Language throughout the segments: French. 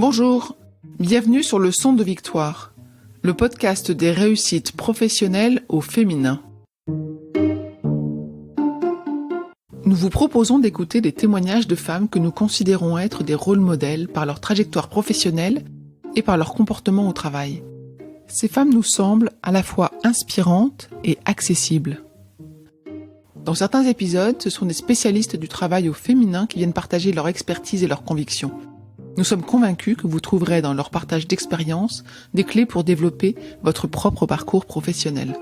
Bonjour, bienvenue sur Le Son de Victoire, le podcast des réussites professionnelles au féminin. Nous vous proposons d'écouter des témoignages de femmes que nous considérons être des rôles modèles par leur trajectoire professionnelle et par leur comportement au travail. Ces femmes nous semblent à la fois inspirantes et accessibles. Dans certains épisodes, ce sont des spécialistes du travail au féminin qui viennent partager leur expertise et leurs convictions. Nous sommes convaincus que vous trouverez dans leur partage d'expériences des clés pour développer votre propre parcours professionnel.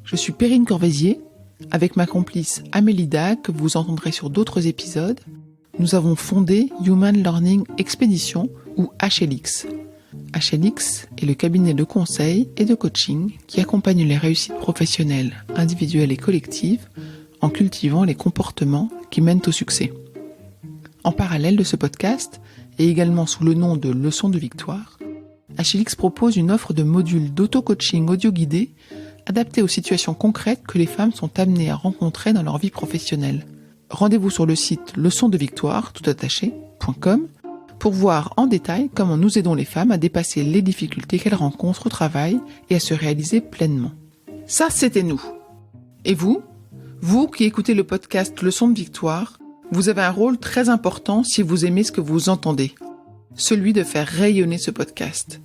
Je suis Perrine Corvézier, avec ma complice Amélie Dac, que vous entendrez sur d'autres épisodes. Nous avons fondé Human Learning Expedition ou HLX. HLX est le cabinet de conseil et de coaching qui accompagne les réussites professionnelles, individuelles et collectives en cultivant les comportements qui mènent au succès. En parallèle de ce podcast, et également sous le nom de Leçon de Victoire, HLX propose une offre de modules d'auto-coaching audio-guidé adaptés aux situations concrètes que les femmes sont amenées à rencontrer dans leur vie professionnelle. Rendez-vous sur le site leçondevictoire, toutattaché.com pour voir en détail comment nous aidons les femmes à dépasser les difficultés qu'elles rencontrent au travail et à se réaliser pleinement. Ça, c'était nous. Et vous qui écoutez le podcast Leçon de Victoire, vous avez un rôle très important si vous aimez ce que vous entendez, celui de faire rayonner ce podcast.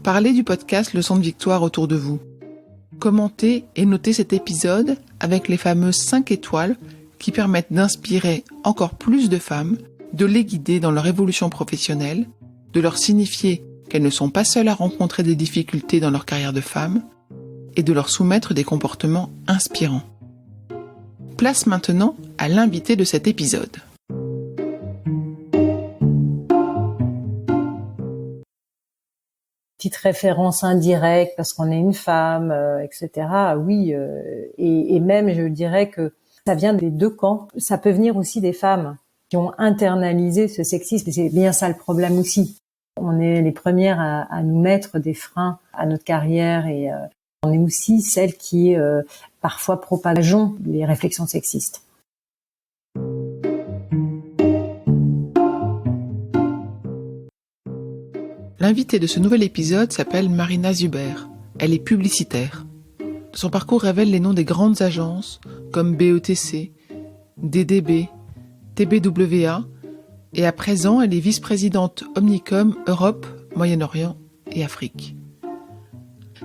Parlez du podcast Leçon de Victoire autour de vous. Commentez et notez cet épisode avec les fameuses 5 étoiles qui permettent d'inspirer encore plus de femmes, de les guider dans leur évolution professionnelle, de leur signifier qu'elles ne sont pas seules à rencontrer des difficultés dans leur carrière de femme et de leur soumettre des comportements inspirants. Place maintenant à l'invité de cet épisode. Petite référence indirecte parce qu'on est une femme, etc. Oui, et même je dirais que ça vient des deux camps. Ça peut venir aussi des femmes qui ont internalisé ce sexisme. Et c'est bien ça le problème aussi. On est les premières à nous mettre des freins à notre carrière et on est aussi celles qui parfois propageons les réflexions sexistes. L'invitée de ce nouvel épisode s'appelle Marina Zuber. Elle est publicitaire. Son parcours révèle les noms des grandes agences comme BETC, DDB, TBWA et à présent elle est vice-présidente Omnicom Europe, Moyen-Orient et Afrique.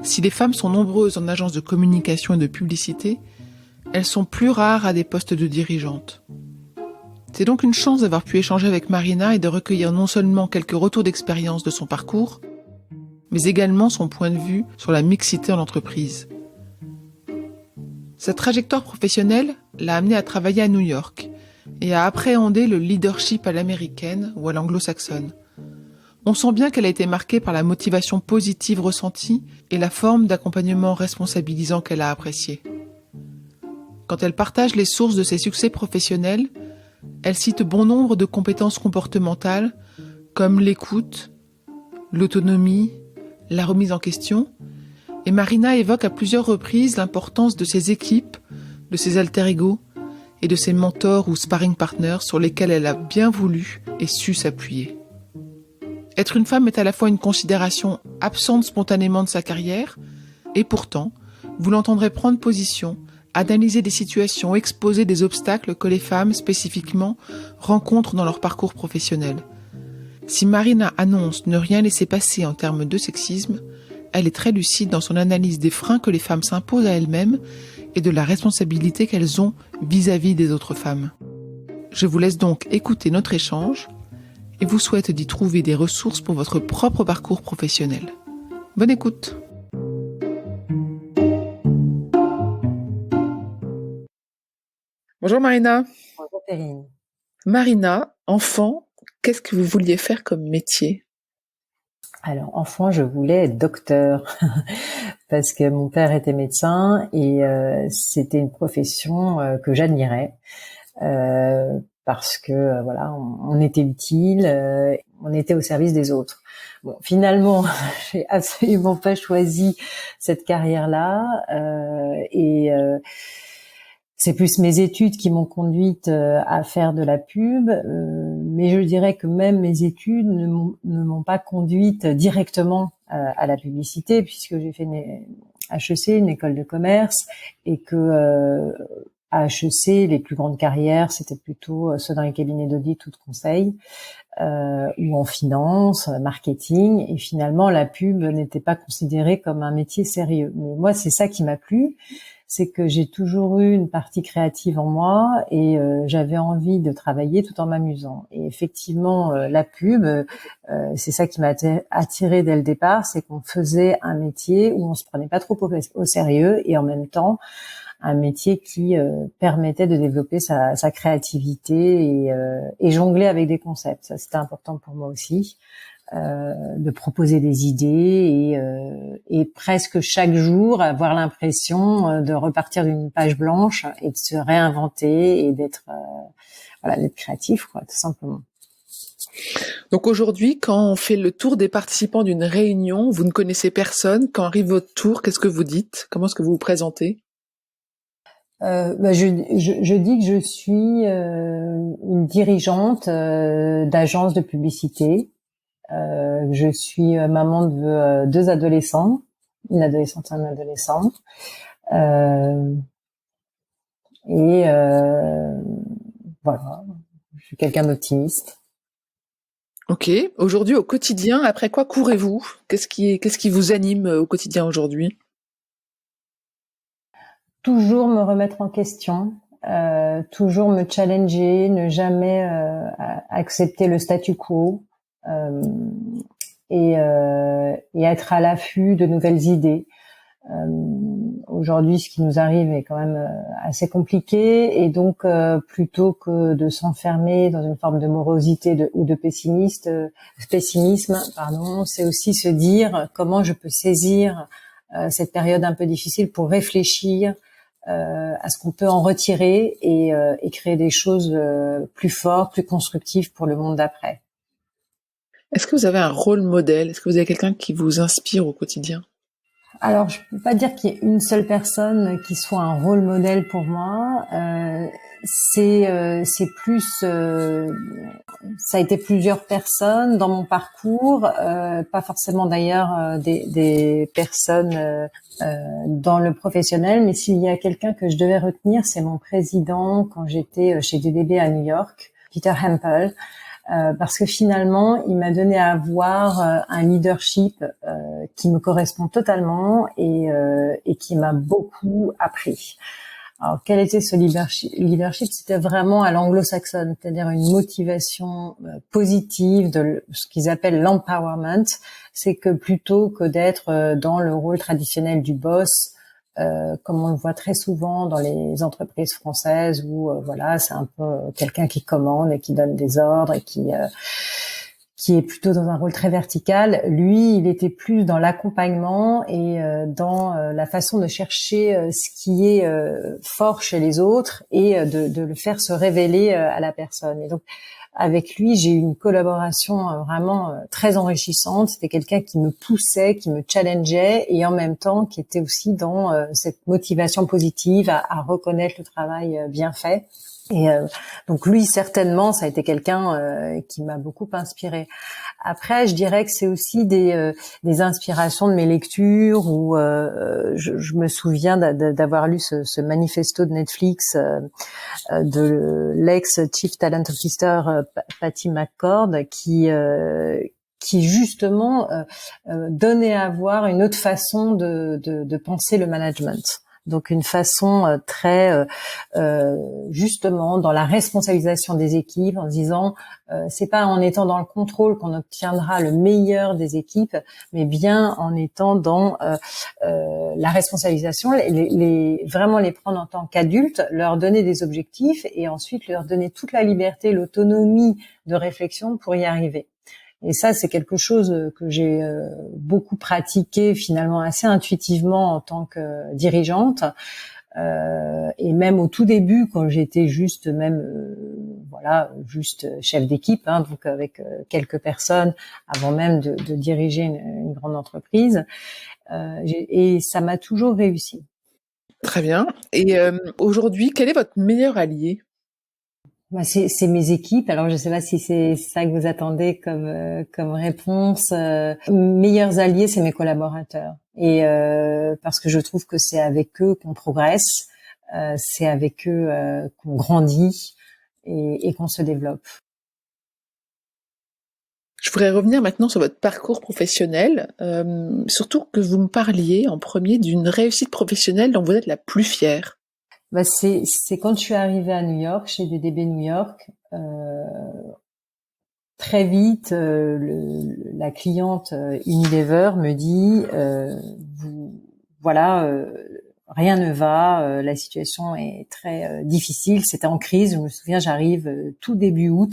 Si les femmes sont nombreuses en agence de communication et de publicité, elles sont plus rares à des postes de dirigeantes. C'est donc une chance d'avoir pu échanger avec Marina et de recueillir non seulement quelques retours d'expérience de son parcours, mais également son point de vue sur la mixité en entreprise. Sa trajectoire professionnelle l'a amenée à travailler à New York et à appréhender le leadership à l'américaine ou à l'anglo-saxonne. On sent bien qu'elle a été marquée par la motivation positive ressentie et la forme d'accompagnement responsabilisant qu'elle a appréciée. Quand elle partage les sources de ses succès professionnels, elle cite bon nombre de compétences comportementales comme l'écoute, l'autonomie, la remise en question, et Marina évoque à plusieurs reprises l'importance de ses équipes, de ses alter-ego et de ses mentors ou sparring partners sur lesquels elle a bien voulu et su s'appuyer. Être une femme est à la fois une considération absente spontanément de sa carrière, et pourtant, vous l'entendrez prendre position, analyser des situations, exposer des obstacles que les femmes, spécifiquement, rencontrent dans leur parcours professionnel. Si Marina annonce ne rien laisser passer en termes de sexisme, elle est très lucide dans son analyse des freins que les femmes s'imposent à elles-mêmes et de la responsabilité qu'elles ont vis-à-vis des autres femmes. Je vous laisse donc écouter notre échange et vous souhaite d'y trouver des ressources pour votre propre parcours professionnel. Bonne écoute! Bonjour Marina. Bonjour Perrine. Marina, enfant, qu'est-ce que vous vouliez faire comme métier? Alors, enfant, je voulais être docteur parce que mon père était médecin et c'était une profession que j'admirais parce que voilà, on était utile, on était au service des autres. Bon, finalement, j'ai absolument pas choisi cette carrière-là et c'est plus mes études qui m'ont conduite à faire de la pub, mais je dirais que même mes études ne m'ont pas conduite directement à la publicité, puisque j'ai fait une HEC, une école de commerce, et que à HEC, les plus grandes carrières, c'était plutôt ceux dans les cabinets d'audit ou de conseil, ou en finance, marketing, et finalement la pub n'était pas considérée comme un métier sérieux. Mais moi, c'est ça qui m'a plu, c'est que j'ai toujours eu une partie créative en moi et j'avais envie de travailler tout en m'amusant. Et effectivement, la pub, c'est ça qui m'a attirée dès le départ, c'est qu'on faisait un métier où on se prenait pas trop au sérieux et en même temps un métier qui permettait de développer sa créativité et jongler avec des concepts. Ça, c'était important pour moi aussi, de proposer des idées et presque chaque jour avoir l'impression de repartir d'une page blanche et de se réinventer et d'être d'être créatif, quoi, tout simplement. Donc aujourd'hui, quand on fait le tour des participants d'une réunion, vous ne connaissez personne. Quand arrive votre tour, qu'est-ce que vous dites? Comment est-ce que vous vous présentez? Je dis que je suis une dirigeante d'agence de publicité. Je suis maman de 2 adolescents, une adolescente et un adolescent. Voilà, je suis quelqu'un d'optimiste. Ok. Aujourd'hui, au quotidien, après quoi courez-vous? Qu'est-ce qui vous anime au quotidien aujourd'hui? Toujours me remettre en question, toujours me challenger, ne jamais accepter le statu quo, et être à l'affût de nouvelles idées. Aujourd'hui, ce qui nous arrive est quand même assez compliqué, et donc plutôt que de s'enfermer dans une forme de morosité ou de pessimisme, c'est aussi se dire comment je peux saisir cette période un peu difficile pour réfléchir à ce qu'on peut en retirer et créer des choses plus fortes, plus constructives pour le monde d'après. Est-ce que vous avez un rôle modèle? Est-ce que vous avez quelqu'un qui vous inspire au quotidien? Alors, je peux pas dire qu'il y ait une seule personne qui soit un rôle modèle pour moi. C'est plus, ça a été plusieurs personnes dans mon parcours, pas forcément d'ailleurs des personnes dans le professionnel, mais s'il y a quelqu'un que je devais retenir, c'est mon président quand j'étais chez DDB à New York, Peter Hempel. Parce que finalement, il m'a donné à voir un leadership qui me correspond totalement et qui m'a beaucoup appris. Alors, quel était ce leadership? C'était vraiment à l'anglo-saxonne, c'est-à-dire une motivation positive, de ce qu'ils appellent l'empowerment. C'est que plutôt que d'être dans le rôle traditionnel du boss, comme on le voit très souvent dans les entreprises françaises où c'est un peu quelqu'un qui commande et qui donne des ordres et qui est plutôt dans un rôle très vertical. Lui, il était plus dans l'accompagnement et dans la façon de chercher ce qui est fort chez les autres et de le faire se révéler à la personne. Et donc, avec lui, j'ai eu une collaboration vraiment très enrichissante. C'était quelqu'un qui me poussait, qui me challengeait et en même temps qui était aussi dans cette motivation positive à reconnaître le travail bien fait. Et donc lui, certainement, ça a été quelqu'un qui m'a beaucoup inspirée. Après, je dirais que c'est aussi des inspirations de mes lectures où je me souviens d'avoir lu ce manifesto de Netflix de l'ex-Chief Talent Officer Patty McCord qui justement donnait à voir une autre façon de penser le management. Donc une façon très justement dans la responsabilisation des équipes, en disant c'est pas en étant dans le contrôle qu'on obtiendra le meilleur des équipes, mais bien en étant dans la responsabilisation, vraiment les prendre en tant qu'adultes, leur donner des objectifs et ensuite leur donner toute la liberté, l'autonomie de réflexion pour y arriver. Et ça, c'est quelque chose que j'ai beaucoup pratiqué finalement assez intuitivement en tant que dirigeante. Et même au tout début, quand j'étais juste chef d'équipe, donc avec quelques personnes, avant même de diriger une grande entreprise. Et ça m'a toujours réussi. Très bien. Et aujourd'hui, quel est votre meilleur allié? C'est mes équipes. Alors je sais pas si c'est ça que vous attendez comme réponse. Meilleurs alliés, c'est mes collaborateurs. Et parce que je trouve que c'est avec eux qu'on progresse, c'est avec eux qu'on grandit et qu'on se développe. Je voudrais revenir maintenant sur votre parcours professionnel, surtout que vous me parliez en premier d'une réussite professionnelle dont vous êtes la plus fière. C'est quand je suis arrivée à New York, chez DDB New York, très vite, la cliente Unilever me dit, rien ne va, la situation est très difficile. C'était en crise. Je me souviens, j'arrive tout début août,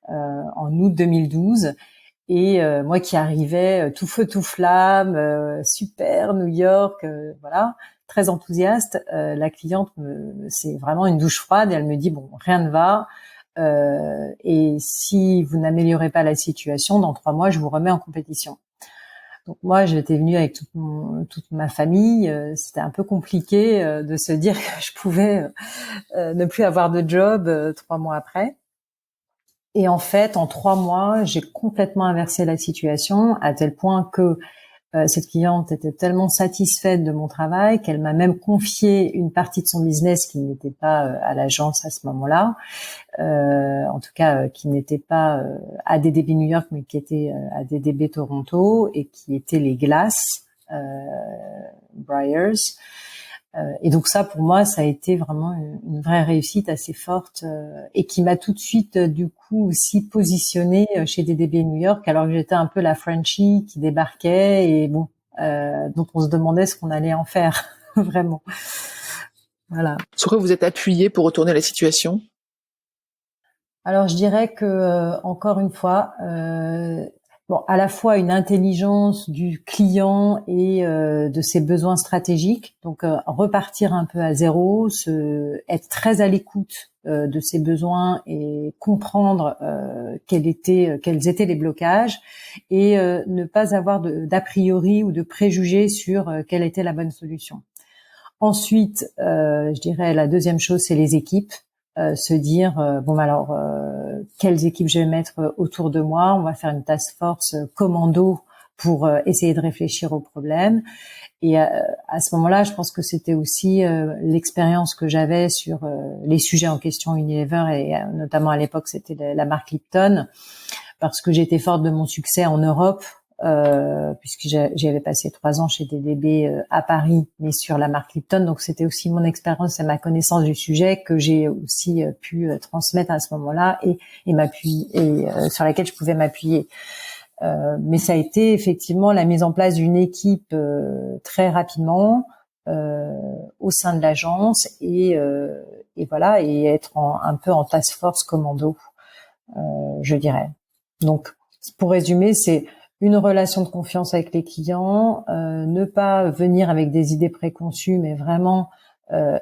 en août 2012. Et moi qui arrivais tout feu tout flamme, super New York, très enthousiaste, la cliente c'est vraiment une douche froide et elle me dit bon, rien ne va, et si vous n'améliorez pas la situation, dans 3 mois je vous remets en compétition. Donc moi j'étais venue avec toute ma famille, c'était un peu compliqué de se dire que je pouvais ne plus avoir de job 3 mois après. Et en fait, en 3 mois, j'ai complètement inversé la situation à tel point que cette cliente était tellement satisfaite de mon travail qu'elle m'a même confié une partie de son business qui n'était pas à l'agence à ce moment-là, en tout cas qui n'était pas à DDB New York, mais qui était à DDB Toronto et qui était les glaces Breyers. Et donc ça, pour moi, ça a été vraiment une vraie réussite assez forte et qui m'a tout de suite, du coup, aussi positionnée chez DDB New York, alors que j'étais un peu la Frenchie qui débarquait et bon, donc on se demandait ce qu'on allait en faire, vraiment. Voilà. Sur quoi vous êtes appuyé pour retourner la situation? Alors je dirais que encore une fois, à la fois une intelligence du client et de ses besoins stratégiques, donc repartir un peu à zéro, être très à l'écoute de ses besoins et comprendre quels étaient les blocages et ne pas avoir d'a priori ou de préjugés sur quelle était la bonne solution. Ensuite, je dirais la deuxième chose, c'est les équipes. Se dire quelles équipes je vais mettre autour de moi, on va faire une task force commando pour essayer de réfléchir au problème. Et à ce moment-là, je pense que c'était aussi l'expérience que j'avais sur les sujets en question Unilever et notamment à l'époque c'était la marque Lipton, parce que j'étais forte de mon succès en Europe, puisque j'y avais passé 3 ans chez DDB à Paris, mais sur la marque Lipton. Donc c'était aussi mon expérience et ma connaissance du sujet que j'ai aussi pu transmettre à ce moment-là et sur laquelle je pouvais m'appuyer. Mais ça a été effectivement la mise en place d'une équipe très rapidement au sein de l'agence et être un peu en task force commando, je dirais. Donc pour résumer, c'est une relation de confiance avec les clients, ne pas venir avec des idées préconçues, mais vraiment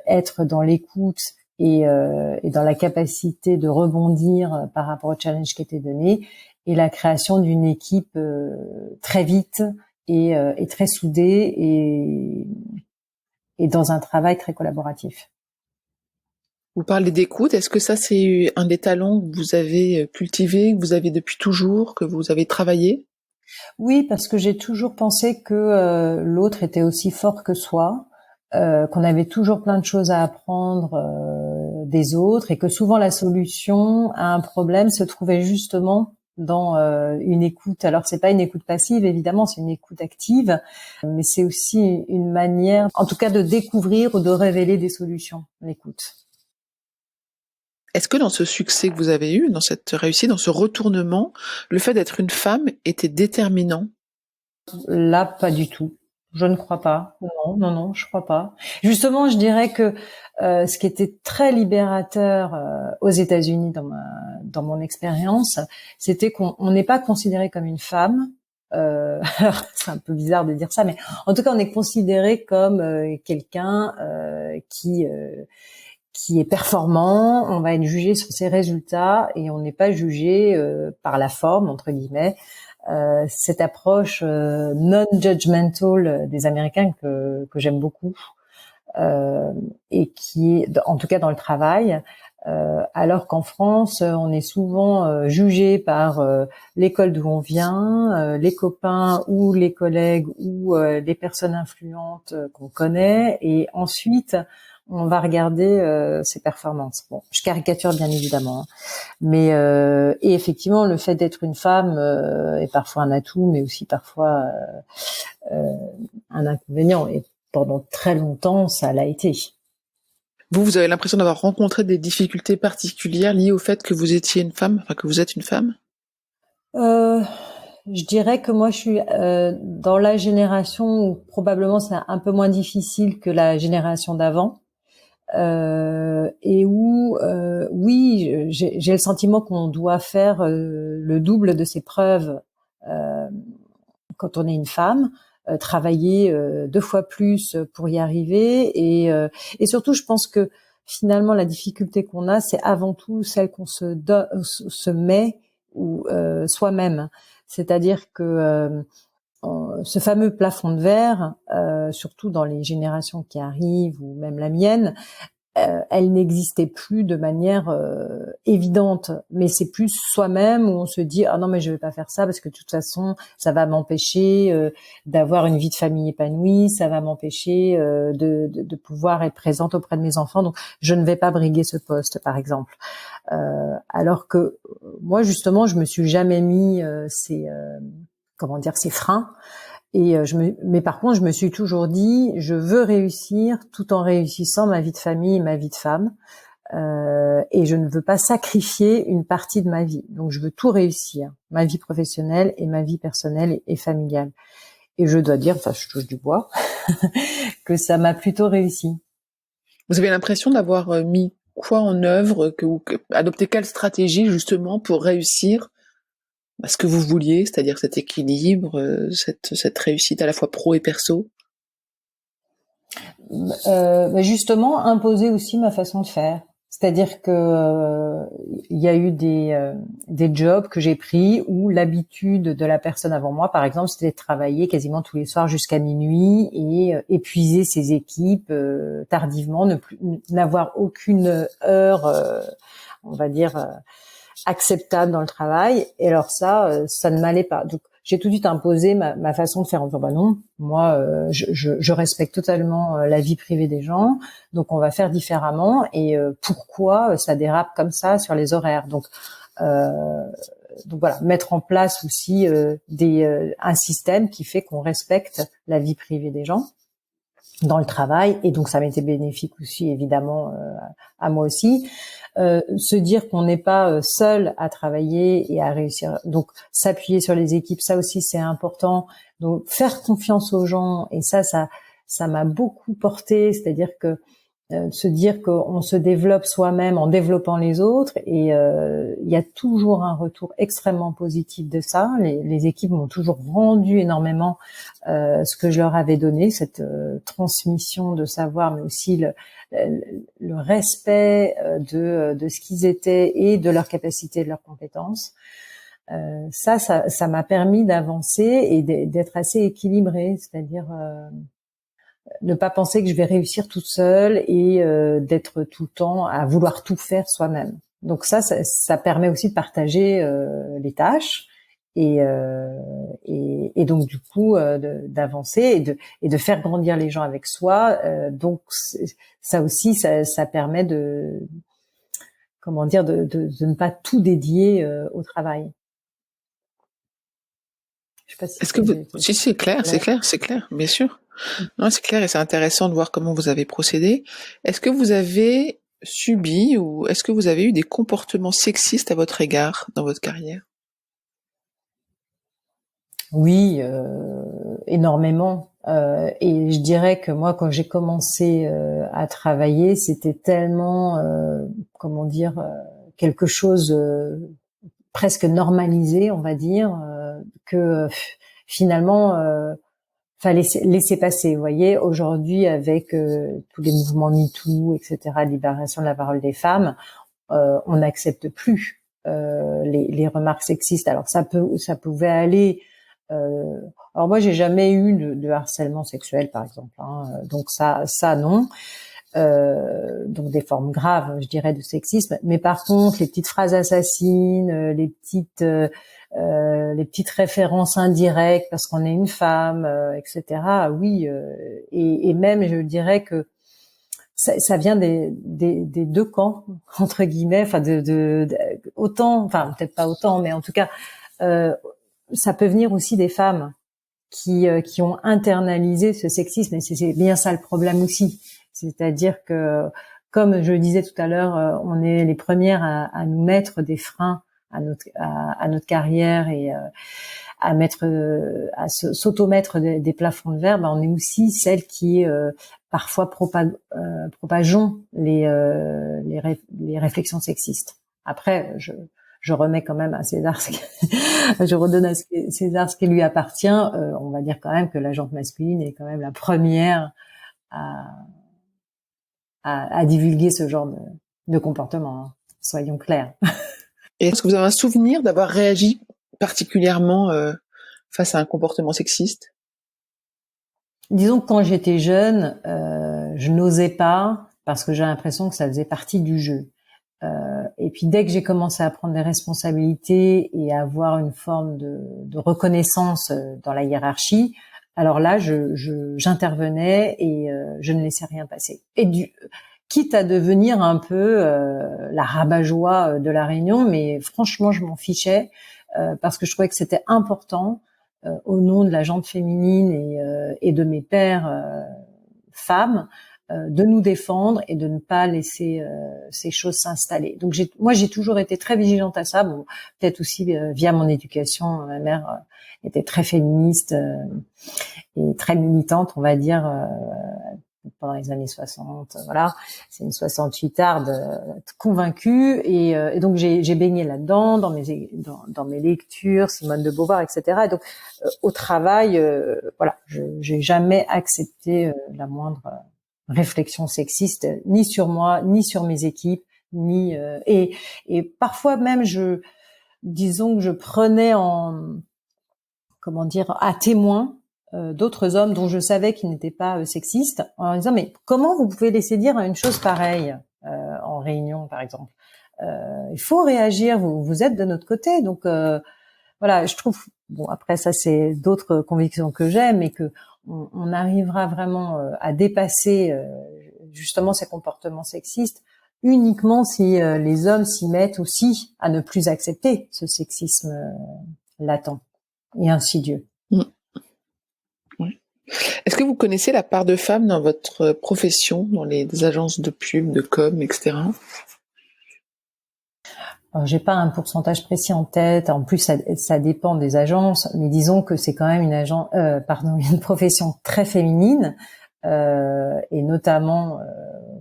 être dans l'écoute et dans la capacité de rebondir par rapport au challenge qui était donné, et la création d'une équipe très vite et très soudée et dans un travail très collaboratif. Vous parlez d'écoute, est-ce que ça c'est un des talents que vous avez cultivé, que vous avez depuis toujours, que vous avez travaillé? Oui, parce que j'ai toujours pensé que l'autre était aussi fort que soi, qu'on avait toujours plein de choses à apprendre des autres et que souvent la solution à un problème se trouvait justement dans une écoute. Alors c'est pas une écoute passive, évidemment, c'est une écoute active, mais c'est aussi une manière, en tout cas, de découvrir ou de révéler des solutions, l'écoute. Est-ce que dans ce succès que vous avez eu, dans cette réussite, dans ce retournement, le fait d'être une femme était déterminant? Là, pas du tout. Je ne crois pas. Non, je crois pas. Justement, je dirais que ce qui était très libérateur aux États-Unis dans mon expérience, c'était qu'on n'est pas considéré comme une femme. Alors, c'est un peu bizarre de dire ça, mais en tout cas, on est considéré comme quelqu'un qui est performant. On va être jugé sur ses résultats et on n'est pas jugé par la forme, entre guillemets. Cette approche non-judgmental des Américains que j'aime beaucoup et qui est, en tout cas dans le travail, Alors qu'en France, on est souvent jugé par l'école d'où on vient, les copains ou les collègues ou les personnes influentes qu'on connaît, et ensuite on va regarder ses performances. Bon, je caricature bien évidemment, hein. Mais et effectivement, le fait d'être une femme est parfois un atout, mais aussi parfois un inconvénient. Et pendant très longtemps, ça l'a été. Vous avez l'impression d'avoir rencontré des difficultés particulières liées au fait que vous étiez une femme, enfin que vous êtes une femme? Je dirais que moi, je suis dans la génération où probablement c'est un peu moins difficile que la génération d'avant. Et où, oui, j'ai le sentiment qu'on doit faire le double de ses preuves quand on est une femme, travailler 2 fois plus pour y arriver, et surtout, je pense que finalement, la difficulté qu'on a, c'est avant tout celle qu'on se met ou soi-même. C'est-à-dire que ce fameux plafond de verre, surtout dans les générations qui arrivent ou même la mienne, elle n'existait plus de manière évidente, mais c'est plus soi-même où on se dit ah non mais je vais pas faire ça parce que de toute façon ça va m'empêcher d'avoir une vie de famille épanouie, ça va m'empêcher de pouvoir être présente auprès de mes enfants, donc je ne vais pas briguer ce poste par exemple. Alors que moi justement je me suis jamais mis ces freins. Et mais par contre, je me suis toujours dit, je veux réussir tout en réussissant ma vie de famille et ma vie de femme. Et je ne veux pas sacrifier une partie de ma vie. Donc, je veux tout réussir, ma vie professionnelle et ma vie personnelle et familiale. Et je dois dire, enfin, je touche du bois, que ça m'a plutôt réussi. Vous avez l'impression d'avoir mis quoi en œuvre, adopté quelle stratégie justement pour réussir ce que vous vouliez, c'est-à-dire cet équilibre, cette réussite à la fois pro et perso? Justement, imposer aussi ma façon de faire. C'est-à-dire que il y a eu des jobs que j'ai pris où l'habitude de la personne avant moi, par exemple, c'était de travailler quasiment tous les soirs jusqu'à minuit et épuiser ses équipes tardivement, n'avoir aucune heure, on va dire, acceptable dans le travail. Et alors ça ne m'allait pas. Donc j'ai tout de suite imposé ma façon de faire en disant bah non, moi je respecte totalement la vie privée des gens, donc on va faire différemment. Et pourquoi ça dérape comme ça sur les horaires? Donc voilà, mettre en place aussi un système qui fait qu'on respecte la vie privée des gens dans le travail, et donc ça m'était bénéfique aussi évidemment à moi aussi. Se dire qu'on n'est pas seul à travailler et à réussir, donc s'appuyer sur les équipes, ça aussi c'est important. Donc faire confiance aux gens, et ça m'a beaucoup porté, c'est-à-dire que se dire qu'on se développe soi-même en développant les autres, et il y a toujours un retour extrêmement positif de ça. Les équipes m'ont toujours rendu énormément ce que je leur avais donné, cette transmission de savoir, mais aussi le respect de ce qu'ils étaient et de leurs capacités, de leurs compétences. Ça m'a permis d'avancer et d'être assez équilibrée, c'est-à-dire ne pas penser que je vais réussir toute seule et d'être tout le temps à vouloir tout faire soi-même. Donc ça permet aussi de partager les tâches et donc du coup d'avancer et de faire grandir les gens avec soi. Donc ça aussi ça permet de ne pas tout dédier au travail. Je sais pas si Est-ce que si c'est clair, bien sûr. Non, c'est clair, et c'est intéressant de voir comment vous avez procédé. Est-ce que vous avez subi ou est-ce que vous avez eu des comportements sexistes à votre égard dans votre carrière? Oui, énormément. Et je dirais que moi, quand j'ai commencé à travailler, c'était tellement, quelque chose presque normalisé, on va dire, que finalement, fallait laisser passer. Vous voyez, aujourd'hui, avec tous les mouvements MeToo, etc., libération de la parole des femmes, on n'accepte plus les remarques sexistes. Alors ça pouvait aller. Alors moi, j'ai jamais eu de harcèlement sexuel, par exemple. Hein, donc ça non. donc des formes graves, je dirais, de sexisme. Mais par contre, les petites phrases assassines, les petites références indirectes parce qu'on est une femme, etc. Oui, et même je dirais que ça vient des deux camps entre guillemets, enfin autant, enfin peut-être pas autant, mais en tout cas, ça peut venir aussi des femmes qui ont internalisé ce sexisme, et c'est bien ça le problème aussi. C'est-à-dire que, comme je le disais tout à l'heure, on est les premières à nous mettre des freins à notre carrière et à s'automettre des plafonds de verre. Ben, on est aussi celles qui parfois propageons les réflexions sexistes. Après, je remets quand même à César je redonne à César ce qui lui appartient. On va dire quand même que la jante masculine est quand même la première à divulguer ce genre de comportement, hein. Soyons clairs. Et est-ce que vous avez un souvenir d'avoir réagi particulièrement face à un comportement sexiste? Disons que quand j'étais jeune, je n'osais pas parce que j'ai l'impression que ça faisait partie du jeu. Et puis dès que j'ai commencé à prendre des responsabilités et à avoir une forme de reconnaissance dans la hiérarchie, alors là, j'intervenais et je ne laissais rien passer. Et quitte à devenir un peu la rabat-joie de la réunion, mais franchement, je m'en fichais parce que je trouvais que c'était important au nom de la gente féminine et de mes pairs femmes de nous défendre et de ne pas laisser ces choses s'installer. Donc moi j'ai toujours été très vigilante à ça. Bon, peut-être aussi via mon éducation, ma mère était très féministe et très militante, on va dire, pendant les années 60. Voilà, c'est une 68arde convaincue et donc j'ai baigné là-dedans dans mes lectures, Simone de Beauvoir, etc. Et donc au travail, voilà, j'ai jamais accepté la moindre réflexion sexiste, ni sur moi, ni sur mes équipes, ni et parfois même disons que je prenais à témoin d'autres hommes dont je savais qu'ils n'étaient pas sexistes, en disant mais comment vous pouvez laisser dire une chose pareille en réunion par exemple, il faut réagir, vous êtes de notre côté, donc voilà, je trouve, bon après ça c'est d'autres convictions que j'ai, mais que on arrivera vraiment à dépasser justement ces comportements sexistes uniquement si les hommes s'y mettent aussi à ne plus accepter ce sexisme latent et insidieux. Mmh. Ouais. Est-ce que vous connaissez la part de femmes dans votre profession, dans les agences de pub, de com, etc.? Alors, j'ai pas un pourcentage précis en tête. En plus, ça dépend des agences, mais disons que c'est quand même une profession très féminine, et notamment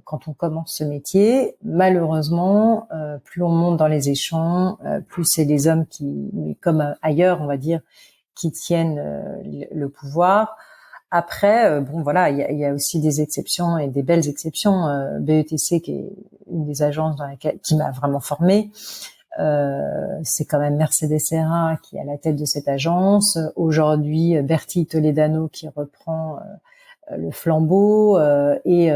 quand on commence ce métier. Malheureusement, plus on monte dans les échelons, plus c'est les hommes qui, comme ailleurs, on va dire, qui tiennent le pouvoir. Après, bon voilà, il y a aussi des exceptions et des belles exceptions. BETC, qui est une des agences qui m'a vraiment formée, c'est quand même Mercedes Serra qui est à la tête de cette agence. Aujourd'hui, Bertie Toledano qui reprend le flambeau. Et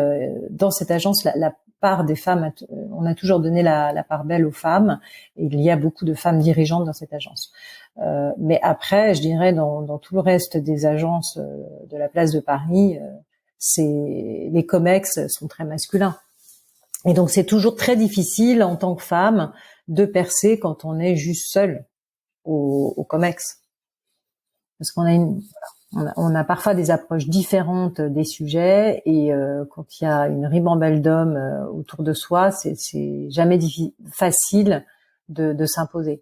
dans cette agence, la part des femmes, on a toujours donné la part belle aux femmes. Et il y a beaucoup de femmes dirigeantes dans cette agence. Mais après, je dirais dans tout le reste des agences de la place de Paris, les comex sont très masculins. Et donc c'est toujours très difficile en tant que femme de percer quand on est juste seul au comex, parce qu'on a parfois des approches différentes des sujets, et quand il y a une ribambelle d'hommes autour de soi, c'est jamais facile de s'imposer.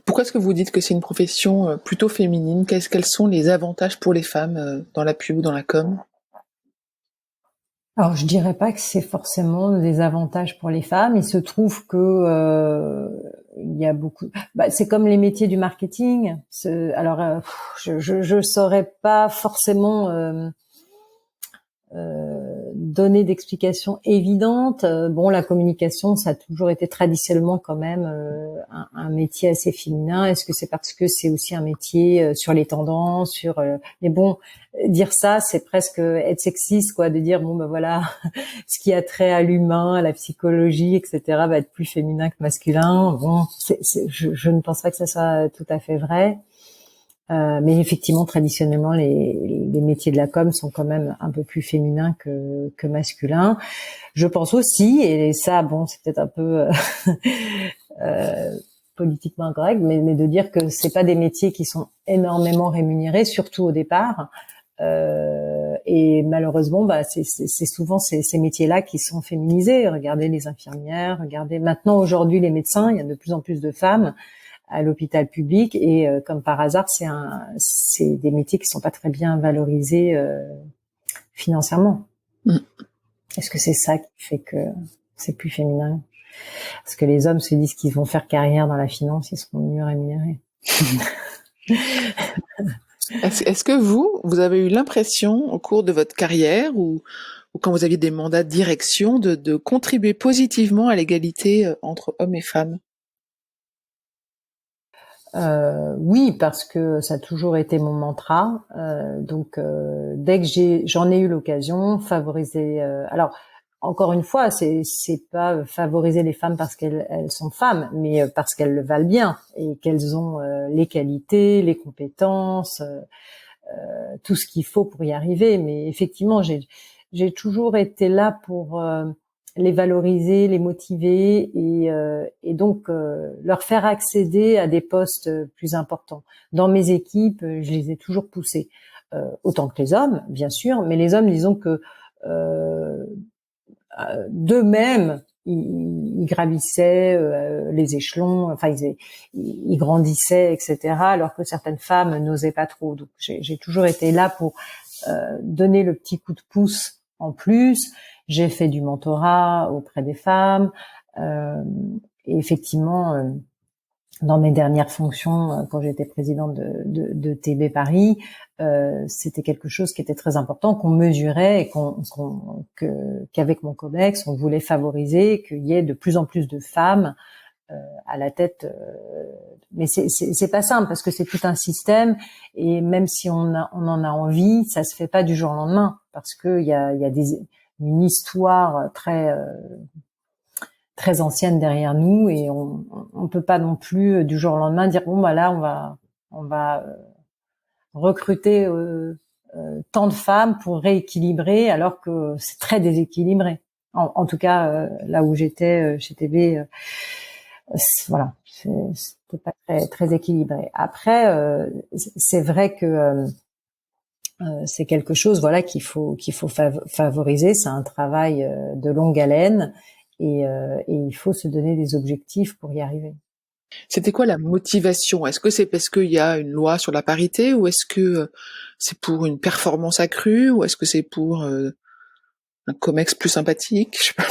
Pourquoi est-ce que vous dites que c'est une profession plutôt féminine? Quels sont les avantages pour les femmes dans la pub ou dans la com? Alors, je dirais pas que c'est forcément des avantages pour les femmes. Il se trouve que il y a beaucoup. C'est comme les métiers du marketing. Alors, je saurais pas forcément donner d'explications évidentes. Bon, la communication, ça a toujours été traditionnellement quand même un métier assez féminin. Est-ce que c'est parce que c'est aussi un métier sur les tendances, mais bon, dire ça, c'est presque être sexiste, quoi, de dire bon ben voilà, ce qui a trait à l'humain, à la psychologie, etc., va être plus féminin que masculin. Bon, je ne pense pas que ça soit tout à fait vrai. Mais effectivement, traditionnellement, les métiers de la com sont quand même un peu plus féminins que masculins. Je pense aussi, et ça, bon, c'est peut-être un peu politiquement incorrect, mais de dire que c'est pas des métiers qui sont énormément rémunérés, surtout au départ. Et malheureusement, c'est souvent ces métiers-là qui sont féminisés. Regardez les infirmières, regardez maintenant aujourd'hui les médecins. Il y a de plus en plus de femmes à l'hôpital public et comme par hasard, c'est des métiers qui sont pas très bien valorisés financièrement. Est-ce que c'est ça qui fait que c'est plus féminin? Parce que les hommes se disent qu'ils vont faire carrière dans la finance, ils seront mieux rémunérés. Est-ce que vous avez eu l'impression au cours de votre carrière ou quand vous aviez des mandats de direction de contribuer positivement à l'égalité entre hommes et femmes? Oui, parce que ça a toujours été mon mantra. Donc, dès que j'en ai eu l'occasion, favoriser. Alors, encore une fois, c'est pas favoriser les femmes parce qu'elles sont femmes, mais parce qu'elles le valent bien et qu'elles ont les qualités, les compétences, tout ce qu'il faut pour y arriver. Mais effectivement, j'ai toujours été là pour les valoriser, les motiver et donc leur faire accéder à des postes plus importants. Dans mes équipes, je les ai toujours poussés, autant que les hommes, bien sûr, mais les hommes, disons que d'eux-mêmes, ils gravissaient les échelons, enfin ils grandissaient, etc. Alors que certaines femmes n'osaient pas trop. Donc j'ai toujours été là pour donner le petit coup de pouce en plus. J'ai fait du mentorat auprès des femmes. Et effectivement, dans mes dernières fonctions, quand j'étais présidente de TB Paris, c'était quelque chose qui était très important, qu'on mesurait et qu'avec mon COMEX, on voulait favoriser qu'il y ait de plus en plus de femmes à la tête. Mais c'est pas simple parce que c'est tout un système et même si on en a envie, ça se fait pas du jour au lendemain parce que il y a une histoire très ancienne derrière nous et on peut pas non plus du jour au lendemain dire bon bah là on va recruter tant de femmes pour rééquilibrer alors que c'est très déséquilibré. En tout cas là où j'étais chez TB, voilà, c'était pas très équilibré. Après c'est vrai que c'est quelque chose voilà qu'il faut favoriser, c'est un travail de longue haleine et il faut se donner des objectifs pour y arriver. C'était quoi la motivation? Est-ce que c'est parce qu'il y a une loi sur la parité ou est-ce que c'est pour une performance accrue ou est-ce que c'est pour un COMEX plus sympathique? Je sais pas.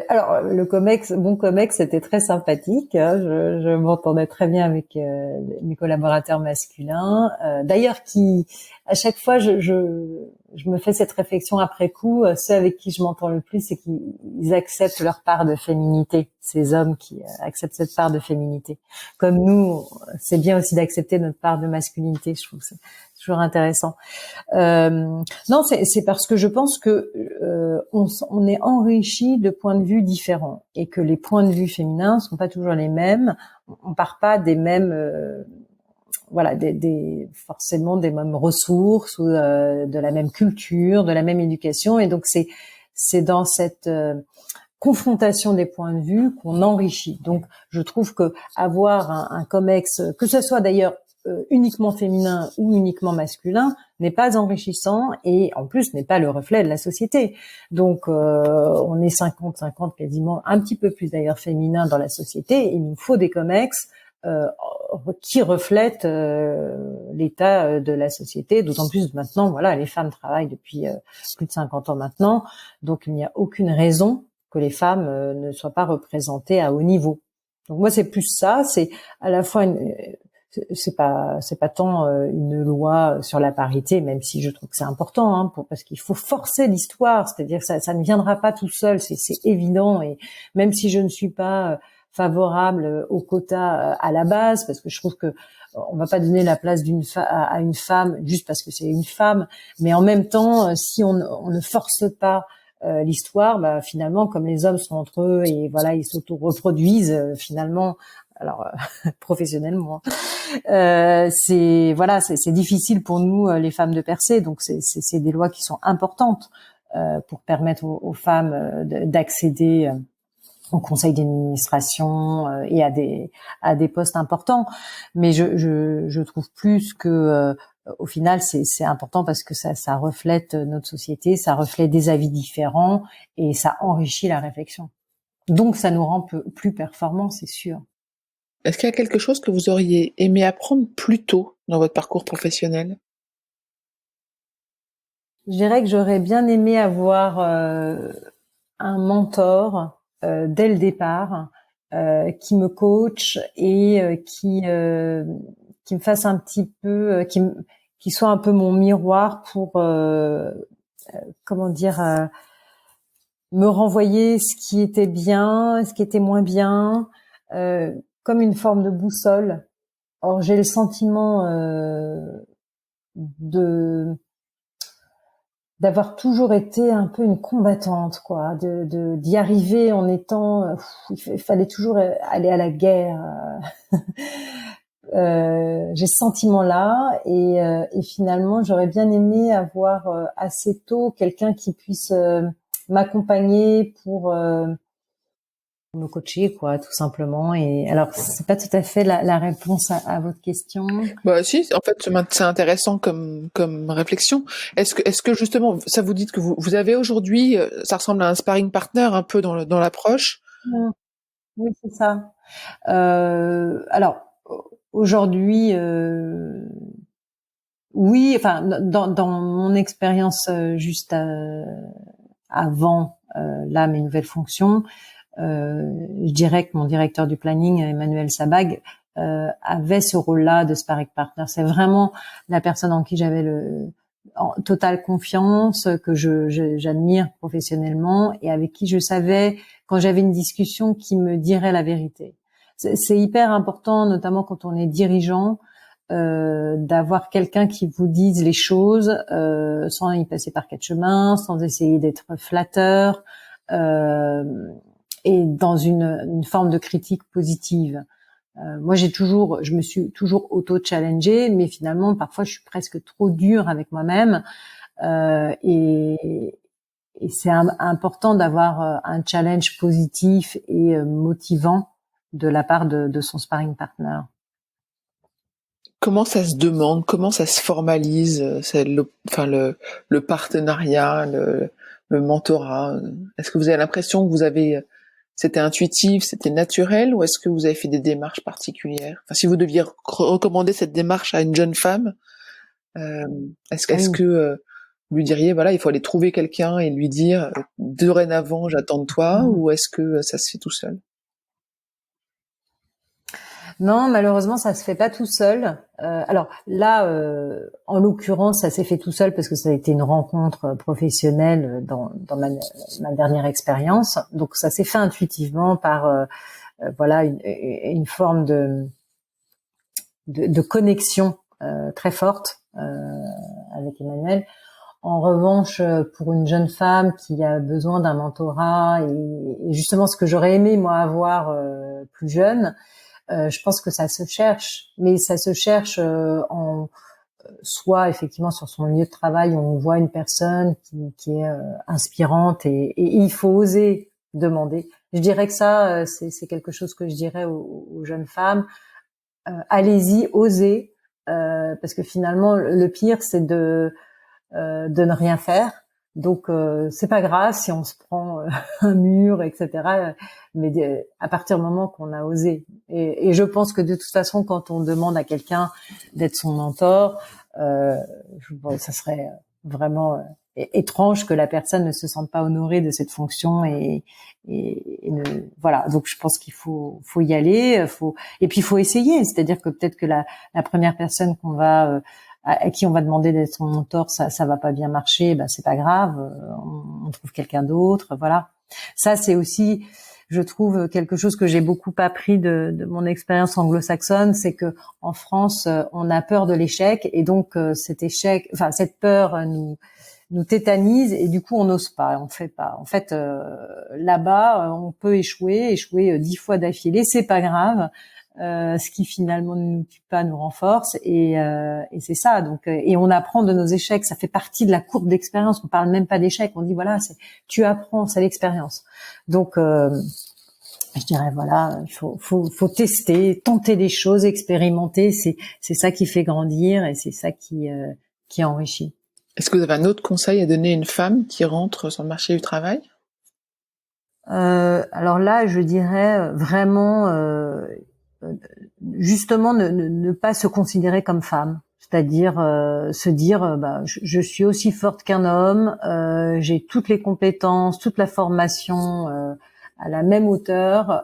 Alors le COMEX, mon COMEX était très sympathique. Hein, je m'entendais très bien avec mes collaborateurs masculins. D'ailleurs, qui à chaque fois, je me fais cette réflexion après coup. Ceux avec qui je m'entends le plus, c'est qu'ils acceptent leur part de féminité. Ces hommes qui acceptent cette part de féminité. Comme nous, c'est bien aussi d'accepter notre part de masculinité. Je trouve que c'est toujours intéressant. Non, c'est parce que je pense que on est enrichi de points de vue différents et que les points de vue féminins sont pas toujours les mêmes. On part pas des mêmes, voilà, forcément des mêmes ressources ou de la même culture, de la même éducation. Et donc c'est dans cette confrontation des points de vue qu'on enrichit. Donc je trouve que avoir un COMEX, que ce soit d'ailleurs uniquement féminin ou uniquement masculin, n'est pas enrichissant et en plus n'est pas le reflet de la société. Donc on est 50-50 quasiment, un petit peu plus d'ailleurs féminin dans la société. Il nous faut des COMEX qui reflètent l'état de la société, d'autant plus maintenant, voilà, les femmes travaillent depuis plus de 50 ans maintenant, donc il n'y a aucune raison que les femmes ne soient pas représentées à haut niveau. Donc moi c'est plus ça, c'est à la fois c'est pas tant une loi sur la parité, même si je trouve que c'est important, hein, parce qu'il faut forcer l'histoire, c'est-à-dire que ça ne viendra pas tout seul, c'est évident. Et même si je ne suis pas favorable au quota à la base, parce que je trouve que on va pas donner la place à une femme juste parce que c'est une femme, mais en même temps, si on ne force pas l'histoire, bah finalement, comme les hommes sont entre eux et voilà, ils s'auto-reproduisent finalement. Alors professionnellement, c'est difficile pour nous les femmes de percer. Donc c'est des lois qui sont importantes pour permettre aux femmes d'accéder au conseil d'administration et à des postes importants. Mais je trouve plus que au final c'est important parce que ça reflète notre société, ça reflète des avis différents et ça enrichit la réflexion. Donc ça nous rend plus performants, c'est sûr. Est-ce qu'il y a quelque chose que vous auriez aimé apprendre plus tôt dans votre parcours professionnel? Je dirais que j'aurais bien aimé avoir un mentor dès le départ qui me coach et qui me fasse un petit peu, qui soit un peu mon miroir pour comment dire, me renvoyer ce qui était bien, ce qui était moins bien, comme une forme de boussole. Or j'ai le sentiment de d'avoir toujours été un peu une combattante, quoi, d'y arriver en étant, il fallait toujours aller à la guerre. J'ai ce sentiment-là et finalement j'aurais bien aimé avoir assez tôt quelqu'un qui puisse m'accompagner pour me coacher, quoi, tout simplement. Et alors c'est pas tout à fait la réponse à votre question. Bah si, en fait, c'est intéressant comme réflexion. Est-ce que justement, ça vous dites que vous avez aujourd'hui, ça ressemble à un sparring partner un peu dans l'approche. Oui, c'est ça. Alors aujourd'hui, oui, enfin dans mon expérience juste avant là mes nouvelles fonctions, je dirais que mon directeur du planning, Emmanuel Sabag, avait ce rôle-là de sparring partner. C'est vraiment la personne en qui j'avais en totale confiance, que j'admire professionnellement et avec qui je savais, quand j'avais une discussion, qui me dirait la vérité. C'est hyper important, notamment quand on est dirigeant, d'avoir quelqu'un qui vous dise les choses sans y passer par quatre chemins, sans essayer d'être flatteur, et dans une forme de critique positive. Moi, je me suis toujours auto-challengée, mais finalement, parfois, je suis presque trop dure avec moi-même. Et c'est important d'avoir un challenge positif et motivant de la part de son sparring partner. Comment ça se demande, comment ça se formalise, c'est le partenariat, le mentorat? Est-ce que vous avez l'impression que c'était intuitif, c'était naturel, ou est-ce que vous avez fait des démarches particulières? Enfin, si vous deviez recommander cette démarche à une jeune femme, est-ce que vous lui diriez, voilà, il faut aller trouver quelqu'un et lui dire, dorénavant, j'attends de toi, ou est-ce que ça se fait tout seul? Non, malheureusement, ça se fait pas tout seul. Alors là, en l'occurrence, ça s'est fait tout seul parce que ça a été une rencontre professionnelle dans ma dernière expérience. Donc, ça s'est fait intuitivement par voilà une forme de connexion très forte avec Emmanuel. En revanche, pour une jeune femme qui a besoin d'un mentorat et justement ce que j'aurais aimé moi avoir plus jeune. Je pense que ça se cherche, mais ça se cherche en soit effectivement sur son lieu de travail où on voit une personne qui est inspirante et il faut oser demander. Je dirais que ça, c'est quelque chose que je dirais aux jeunes femmes. Allez-y, osez, parce que finalement le pire c'est de ne rien faire. Donc c'est pas grave si on se prend un mur, etc. Mais à partir du moment qu'on a osé, et je pense que de toute façon, quand on demande à quelqu'un d'être son mentor, ça serait vraiment étrange que la personne ne se sente pas honorée de cette fonction voilà. Donc je pense qu'il faut y aller, et puis il faut essayer. C'est-à-dire que peut-être que la première personne à qui on va demander d'être son mentor, ça va pas bien marcher, ben c'est pas grave, on trouve quelqu'un d'autre, voilà. Ça c'est aussi, je trouve, quelque chose que j'ai beaucoup appris de mon expérience anglo-saxonne, c'est que en France, on a peur de l'échec, et donc cette peur nous tétanise, et du coup on n'ose pas, on fait pas. En fait, là-bas, on peut échouer 10 fois d'affilée, c'est pas grave. Ce qui finalement ne nous tue pas nous renforce, et c'est ça. Donc, et on apprend de nos échecs. Ça fait partie de la courbe d'expérience. On parle même pas d'échecs. On dit voilà, tu apprends, c'est l'expérience. Donc, je dirais voilà, il faut tester, tenter des choses, expérimenter. C'est ça qui fait grandir, et c'est ça qui enrichit. Est-ce que vous avez un autre conseil à donner à une femme qui rentre sur le marché du travail? Alors là, je dirais vraiment, justement, ne pas se considérer comme femme. C'est-à-dire se dire, je suis aussi forte qu'un homme, j'ai toutes les compétences, toute la formation à la même hauteur,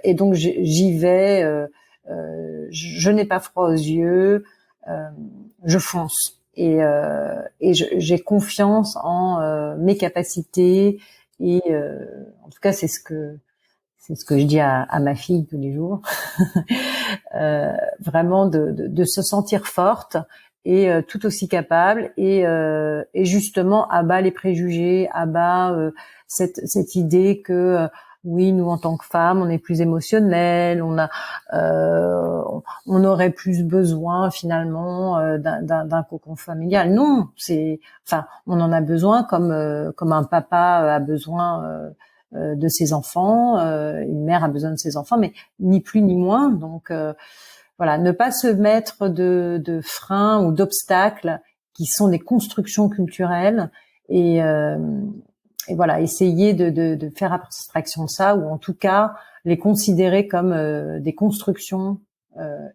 et donc j'y vais. Je n'ai pas froid aux yeux, je fonce. Et j'ai confiance en mes capacités, et en tout cas c'est ce que je dis à ma fille tous les jours. Vraiment de se sentir forte, et tout aussi capable, et justement à bas les préjugés, à bas cette idée que oui, nous en tant que femmes, on est plus émotionnelles, on aurait plus besoin finalement d'un cocon familial. Non, on en a besoin comme un papa a besoin de ses enfants, une mère a besoin de ses enfants, mais ni plus ni moins. Donc voilà, ne pas se mettre de freins ou d'obstacles qui sont des constructions culturelles, et voilà, essayer de faire abstraction de ça, ou en tout cas les considérer comme des constructions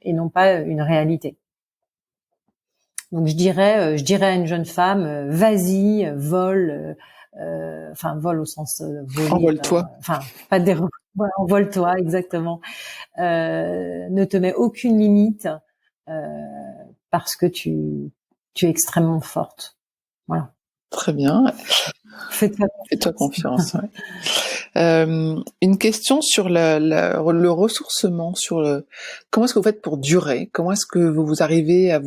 et non pas une réalité. Donc je dirais à une jeune femme, vas-y, vole, vole au sens voler. Envole-toi. Pas des voilà, envole-toi, exactement. Ne te mets aucune limite, parce que tu es extrêmement forte. Voilà. Très bien. Fais-toi confiance. Ouais. Une question sur le ressourcement, comment est-ce que vous faites pour durer? Comment est-ce que vous arrivez à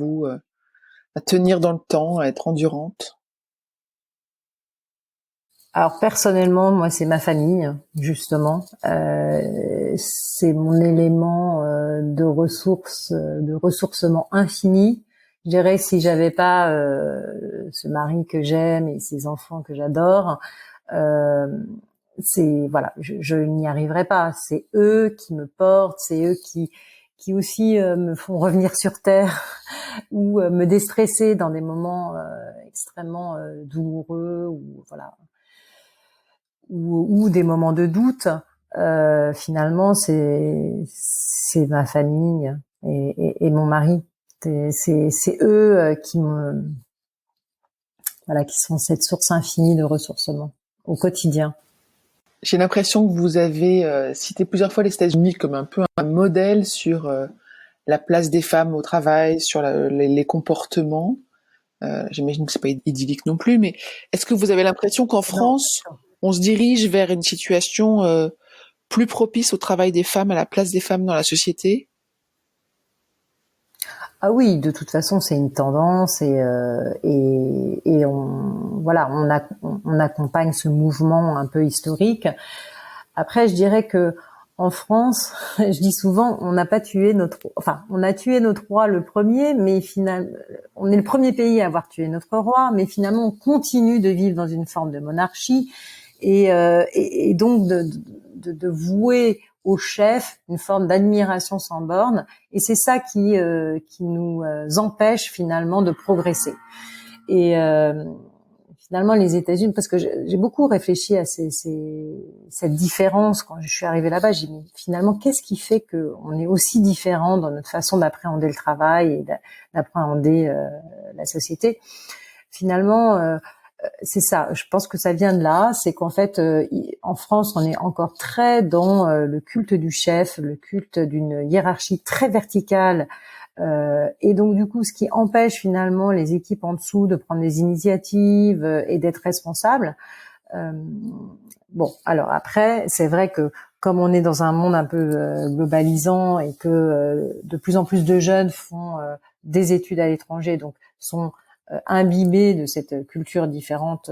tenir dans le temps, à être endurante? Alors personnellement, moi, c'est ma famille, justement. C'est mon élément de ressourcement infini. Je dirais, si j'avais pas ce mari que j'aime et ces enfants que j'adore, je n'y arriverais pas. C'est eux qui me portent, c'est eux qui aussi me font revenir sur terre ou me déstresser dans des moments extrêmement douloureux, ou voilà, ou des moments de doute. Finalement, c'est ma famille et mon mari. C'est eux qui sont cette source infinie de ressourcement au quotidien. J'ai l'impression que vous avez cité plusieurs fois les États-Unis comme un peu un modèle sur la place des femmes au travail, sur les comportements. J'imagine que c'est pas idyllique non plus, mais est-ce que vous avez l'impression qu'en France, on se dirige vers une situation plus propice au travail des femmes, à la place des femmes dans la société? Ah oui, de toute façon, c'est une tendance, et on accompagne ce mouvement un peu historique. Après, je dirais que en France, je dis souvent, on a tué notre roi le premier, mais finalement, on est le premier pays à avoir tué notre roi, mais finalement, on continue de vivre dans une forme de monarchie, et donc de vouer au chef une forme d'admiration sans borne, et c'est ça qui nous empêche finalement de progresser. Et finalement, les États-Unis, parce que j'ai beaucoup réfléchi à cette différence quand je suis arrivée là-bas. J'ai dit, mais finalement, qu'est-ce qui fait qu'on est aussi différent dans notre façon d'appréhender le travail et d'appréhender la société? Finalement, c'est ça. Je pense que ça vient de là. C'est qu'en fait, en France, on est encore très dans le culte du chef, le culte d'une hiérarchie très verticale. Et donc, du coup, ce qui empêche finalement les équipes en dessous de prendre des initiatives et d'être responsables. Bon, alors après, c'est vrai que comme on est dans un monde un peu globalisant et que de plus en plus de jeunes font des études à l'étranger, donc sont imbibés de cette culture différente,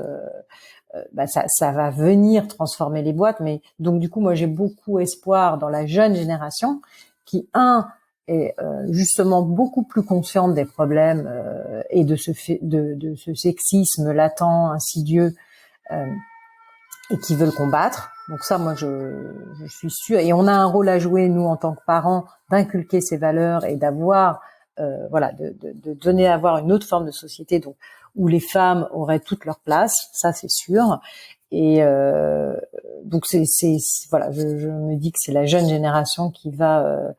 ça va venir transformer les boîtes. Mais donc du coup, moi j'ai beaucoup espoir dans la jeune génération qui est justement beaucoup plus consciente des problèmes et de ce sexisme latent, insidieux, et qui veut le combattre. Donc ça, moi, je suis sûre. Et on a un rôle à jouer, nous, en tant que parents, d'inculquer ces valeurs et d'avoir, de donner à avoir une autre forme de société, donc où les femmes auraient toute leur place. Ça, c'est sûr. Et donc voilà, je me dis que c'est la jeune génération qui va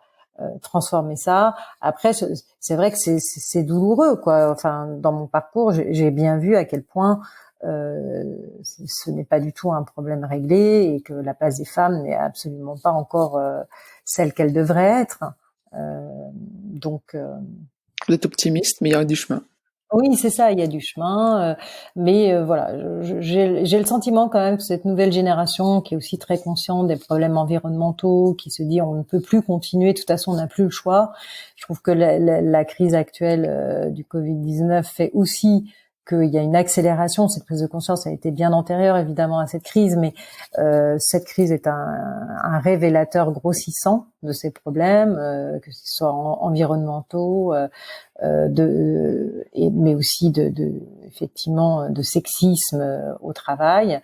transformer ça. Après, c'est vrai que c'est douloureux, quoi. Enfin, dans mon parcours, j'ai bien vu à quel point ce n'est pas du tout un problème réglé et que la place des femmes n'est absolument pas encore celle qu'elle devrait être. Donc, Vous êtes optimiste, mais il y a du chemin. oui, c'est ça, il y a du chemin, mais voilà, j'ai le sentiment quand même que cette nouvelle génération qui est aussi très consciente des problèmes environnementaux, qui se dit on ne peut plus continuer, de toute façon on n'a plus le choix. Je trouve que la crise actuelle du Covid-19 fait aussi qu'il y a une accélération. Cette prise de conscience a été bien antérieure évidemment à cette crise, mais cette crise est un révélateur grossissant de ces problèmes, que ce soit environnementaux, mais aussi effectivement de sexisme au travail.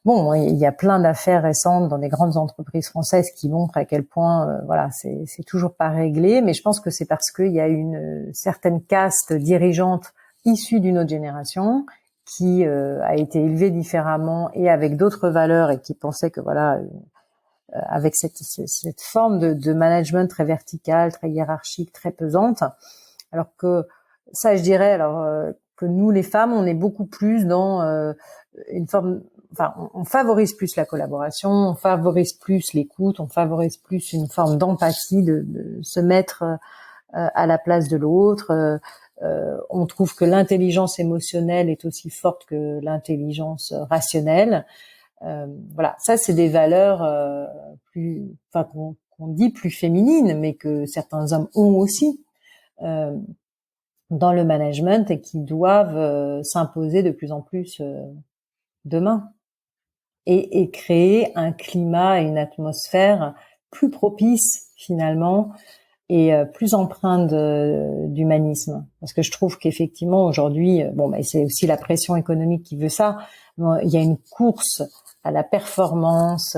Bon, il y a plein d'affaires récentes dans des grandes entreprises françaises qui montrent à quel point, voilà, c'est toujours pas réglé. Mais je pense que c'est parce qu'il y a une certaine caste dirigeante issue d'une autre génération qui a été élevée différemment et avec d'autres valeurs et qui pensait que voilà, avec cette forme de management très vertical, très hiérarchique, très pesante. Alors que ça, je dirais, que nous, les femmes, on est beaucoup plus dans une forme. Enfin, on favorise plus la collaboration, on favorise plus l'écoute, on favorise plus une forme d'empathie, de se mettre à la place de l'autre. On trouve que l'intelligence émotionnelle est aussi forte que l'intelligence rationnelle. Voilà, ça c'est des valeurs qu'on dit plus féminines, mais que certains hommes ont aussi dans le management et qui doivent s'imposer de plus en plus demain et créer un climat et une atmosphère plus propice finalement et plus empreinte d'humanisme. Parce que je trouve qu'effectivement aujourd'hui, c'est aussi la pression économique qui veut ça. Il y a une course à la performance,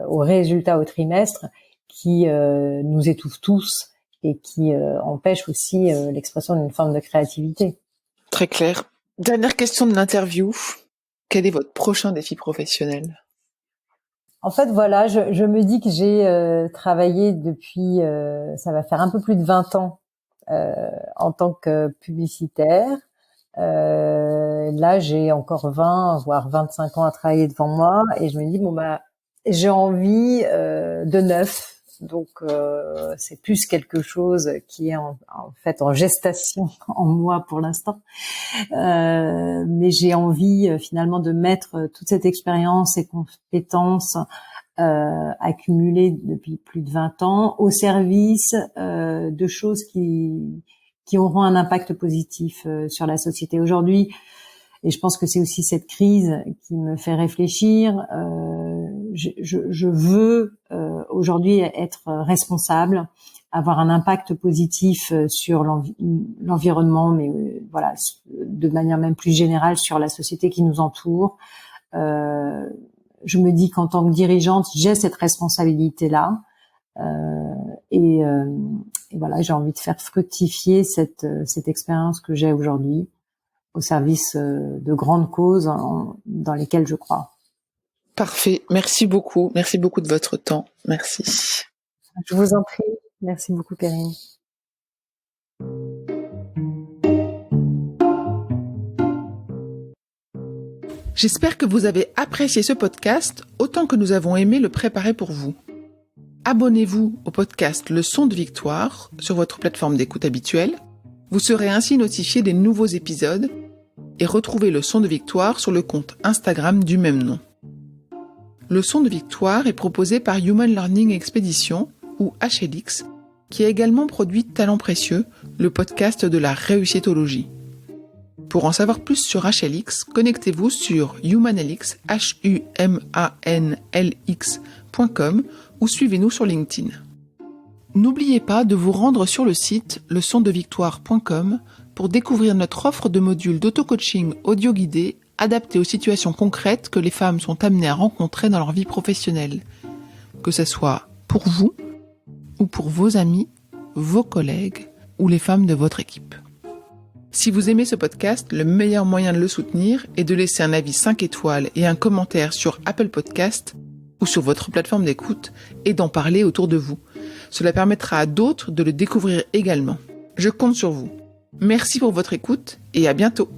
aux résultats au trimestre qui nous étouffe tous et qui empêche aussi l'expression d'une forme de créativité. Très clair. Dernière question de l'interview. Quel est votre prochain défi professionnel ? En fait, voilà, je me dis que j'ai travaillé depuis, ça va faire un peu plus de 20 ans en tant que publicitaire. Là, j'ai encore 20, voire 25 ans à travailler devant moi et je me dis, j'ai envie de neuf. Donc, c'est plus quelque chose qui est en fait en gestation en moi pour l'instant. Mais j'ai envie finalement de mettre toute cette expérience et compétences accumulées depuis plus de 20 ans au service de choses qui auront un impact positif sur la société aujourd'hui. Et je pense que c'est aussi cette crise qui me fait réfléchir. Je veux aujourd'hui être responsable, avoir un impact positif sur l'environnement, mais voilà, de manière même plus générale sur la société qui nous entoure. Je me dis qu'en tant que dirigeante, j'ai cette responsabilité-là. Et voilà, j'ai envie de faire fructifier cette expérience que j'ai aujourd'hui au service de grandes causes dans lesquelles je crois. Parfait. Merci beaucoup. Merci beaucoup de votre temps. Merci. Je vous en prie. Merci beaucoup, Perrine. J'espère que vous avez apprécié ce podcast autant que nous avons aimé le préparer pour vous. Abonnez-vous au podcast Le Son de Victoire sur votre plateforme d'écoute habituelle. Vous serez ainsi notifié des nouveaux épisodes et retrouvez Le Son de Victoire sur le compte Instagram du même nom. Le Son de Victoire est proposé par Human Learning Expedition ou HLX, qui a également produit Talents Précieux, le podcast de la réussitologie. Pour en savoir plus sur HLX, connectez-vous sur humanlx, humanlx.com ou suivez-nous sur LinkedIn. N'oubliez pas de vous rendre sur le site leçondevictoire.com pour découvrir notre offre de modules d'auto-coaching audio guidé adaptés aux situations concrètes que les femmes sont amenées à rencontrer dans leur vie professionnelle, que ce soit pour vous ou pour vos amis, vos collègues ou les femmes de votre équipe. Si vous aimez ce podcast, le meilleur moyen de le soutenir est de laisser un avis 5 étoiles et un commentaire sur Apple Podcast ou sur votre plateforme d'écoute et d'en parler autour de vous. Cela permettra à d'autres de le découvrir également. Je compte sur vous. Merci pour votre écoute et à bientôt.